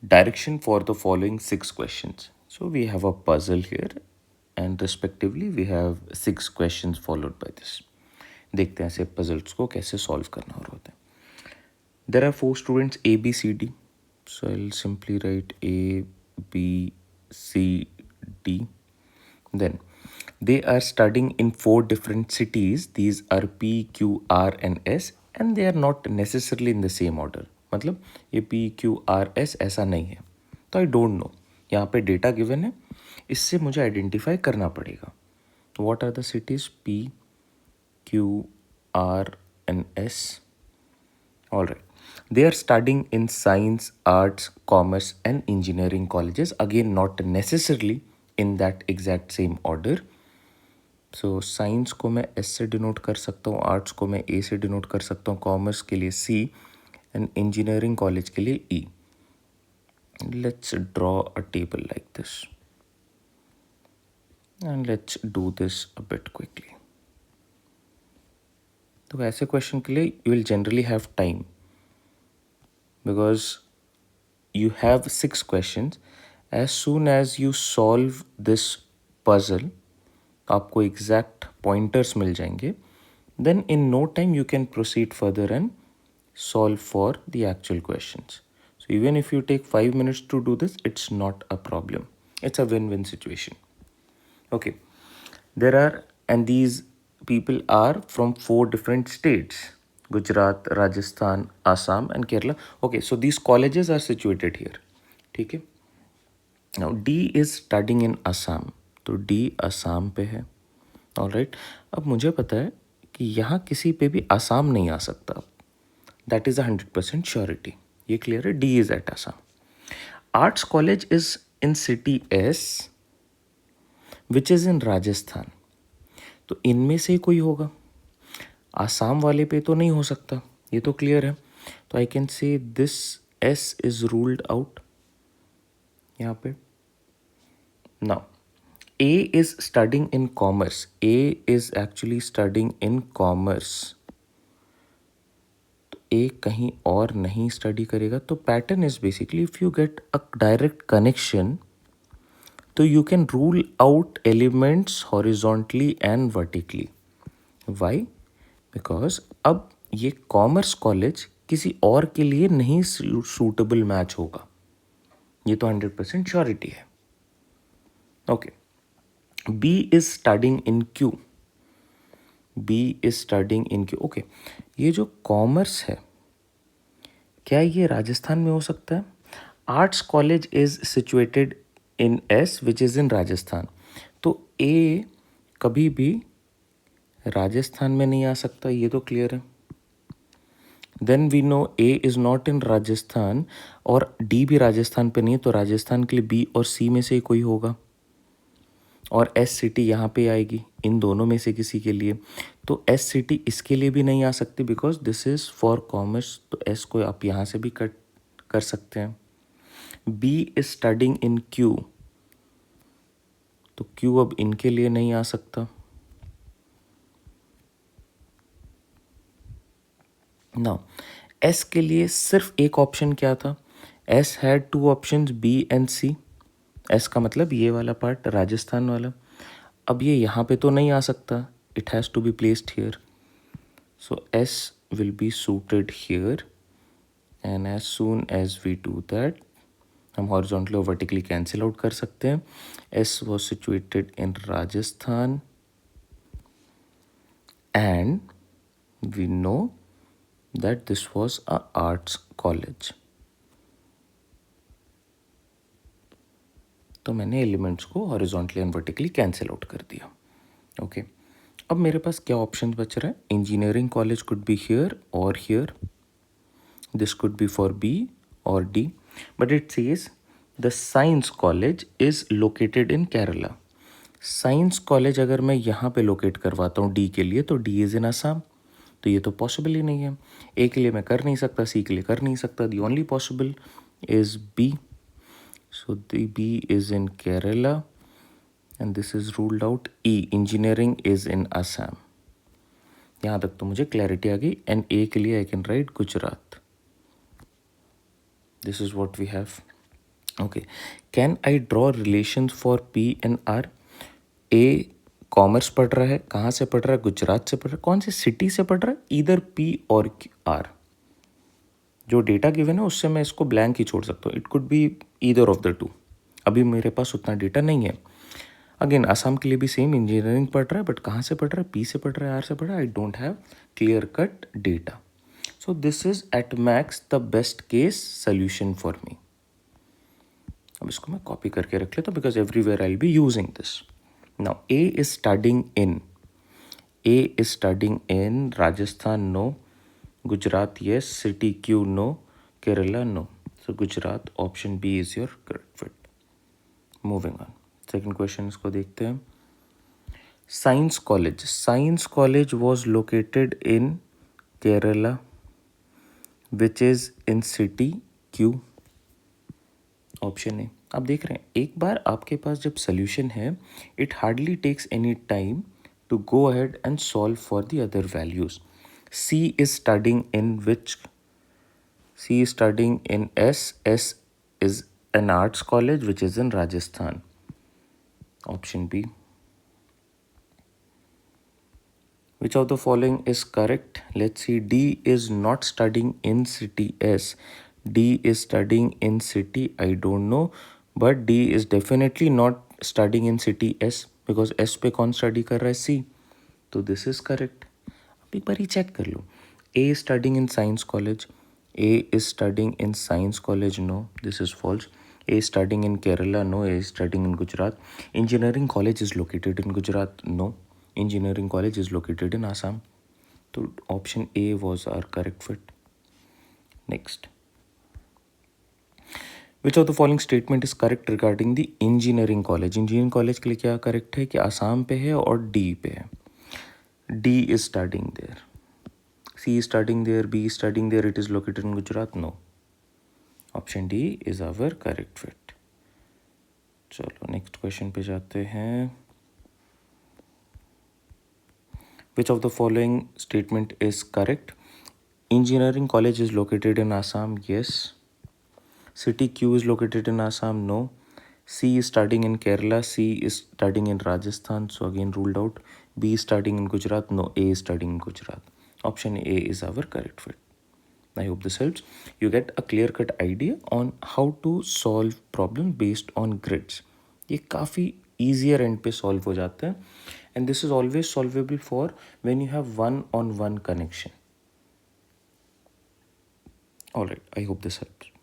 direction for the following 6 questions. So we have a puzzle here and respectively we have 6 questions followed by this. देखते हैं ऐसे puzzles को कैसे solve करना और होता है. There are 4 students A, B, C, D. So I'll simply write A, B, C, D. Then they are studying in 4 different cities. These are P, Q, R and S and they are not necessarily in the same order. मतलब ये P, Q, R, S ऐसा नहीं है. तो I don't know. यहाँ पे data given है, इससे मुझे आइडेंटिफाई करना पड़ेगा. What are the cities? P, Q, R and S. All right. They are studying in science, arts, commerce and engineering colleges. Again, not necessarily in that exact same order. So science को मैं S से denote कर सकता हूँ, arts को मैं A से denote कर सकता हूँ, कॉमर्स के लिए C एंड इंजीनियरिंग कॉलेज के लिए E. Let's draw a table like this and let's do this a bit quickly. तो ऐसे क्वेश्चन के लिए you will generally have time because you have 6 questions. As soon as you solve this puzzle, आपको exact pointers मिल जाएंगे. Then in no time you can proceed further and solve for the actual questions. So even if you take 5 minutes to do this, it's not a problem. It's a win-win situation. Okay. There are, and these people are from 4 different states: Gujarat, Rajasthan, Assam and Kerala. Okay, so these colleges are situated here. ठीक है. Now D is studying in Assam. तो D Assam पे है. All right. अब मुझे पता है कि यहाँ किसी पे भी असम नहीं आ सकता. That is 100% surety. ये clear है. D is at Assam. Arts college is in city S, which is in Rajasthan. तो इनमें से कोई होगा. आसाम वाले पे तो नहीं हो सकता, ये तो क्लियर है. तो I can say this S is ruled out यहाँ पे. Now A is studying in commerce. A is actually studying in commerce. तो ए कहीं और नहीं स्टडी करेगा. तो pattern is basically if you get a direct connection तो you can rule out elements horizontally and vertically. Why? Because अब ये commerce college किसी और के लिए नहीं सूटेबल मैच होगा. ये तो 100% श्योरिटी है. Okay. B is studying in Q. B is studying in Q. Okay. ये जो कॉमर्स है क्या ये राजस्थान में हो सकता है? Arts college is situated in S which is in Rajasthan. तो ए कभी भी राजस्थान में नहीं आ सकता, ये तो क्लियर है. Then we know A is not in Rajasthan और डी भी राजस्थान पे नहीं है. तो राजस्थान के लिए बी और सी में से ही कोई होगा और एस सिटी यहाँ पे आएगी इन दोनों में से किसी के लिए. तो एस सिटी इसके लिए भी नहीं आ सकती because this is for commerce. तो एस को आप यहाँ से भी कट कर सकते हैं. B is studying in Q. तो क्यू अब इनके लिए नहीं आ सकता. नाउ एस के लिए सिर्फ एक ऑप्शन क्या था? S had 2 options B and C. S का मतलब ये वाला पार्ट राजस्थान वाला. अब ये यहाँ पे तो नहीं आ सकता. It has to be placed here. So S will be suited here and as soon as we do that हम हॉरिजॉन्टली और वर्टिकली कैंसिल आउट कर सकते हैं. S was situated in Rajasthan and we know that this was a arts college. तो मैंने elements को horizontally and vertically cancel out कर दिया. ओके. अब मेरे पास क्या ऑप्शन बच रहा है? Engineering college could be here और here. This could be for B और D. But it says the science college is located in Kerala. Science college अगर मैं यहाँ पे लोकेट करवाता हूँ डी के लिए तो डी इज़ इन असम. तो ये तो पॉसिबल ही नहीं है. ए के लिए मैं कर नहीं सकता, सी के लिए कर नहीं सकता. The only possible is B. So the B is in Kerala and this is ruled out. E engineering is in Assam. यहाँ तक तो मुझे क्लैरिटी आ गई. एंड ए के लिए I can write Gujarat. This is what we have. Okay, can I draw relation for P and R? A commerce पढ़ रहा है, कहाँ से पढ़ रहा है? गुजरात से पढ़ रहा है। कौन सी सिटी से पढ़ रहा है? इधर पी और आर। जो डेटा गिवन है उससे मैं इसको ब्लैंक ही छोड़ सकता हूँ। It could be either of the two. अभी मेरे पास उतना डेटा नहीं है। अगेन आसाम के लिए भी सेम, इंजीनियरिंग पढ़ रहा है, बट कहाँ से पढ़ रहा है? पी से पढ़ रहा है, आर से पढ़ रहा है? I don't have clear cut data. So this is at max the best case solution for me. अब इसको मैं कॉपी करके रख लेता हूँ because everywhere I will be using this. Now A is studying in, A is studying in Rajasthan, no. Gujarat yes, city Q no, Kerala no. So Gujarat option B is your correct fit. Moving on, second question इसको देखते हैं। Science college, science college was located in Kerala which is in city Q. Option A. आप देख रहे हैं एक बार आपके पास जब सोल्यूशन है, it hardly takes any time to go ahead and solve for the other values. C is studying in which, C is studying in S. S is an arts college which is in Rajasthan. Option B. Which of the following is correct? Let's see. D is not studying in city S. D is studying in city, I don't know. But D is definitely not studying in city S because S पे कौन study कर रहा है? C. तो this is correct. आप एक बार ही check कर लो. A is studying in science college. A is studying in science college. No, this is false. A is studying in Kerala. No, A is studying in Gujarat. Engineering college is located in Gujarat. No, engineering college is located in Assam. So option A was our correct fit. Next. Which of the following statement is correct regarding the engineering college? Engineering college के लिए क्या correct है कि आसाम पे है और D पे है. D is studying there. C is studying there, B is studying there, it is located in Gujarat? No. Option D is our correct fit. चलो नेक्स्ट क्वेश्चन पे जाते हैं. Which of the following statement is correct? Engineering college is located in Assam? Yes. City Q is located in Assam? No. C is studying in Kerala, C is studying in Rajasthan, so again ruled out. B is studying in Gujarat? No, A is studying in Gujarat. Option A is our correct fit. I hope this helps. You get a clear cut idea on how to solve problem based on grids. ये काफ़ी easier end पे solve हो जाते हैं and this is always solvable for when you have one-on-one connection. Alright, I hope this helps.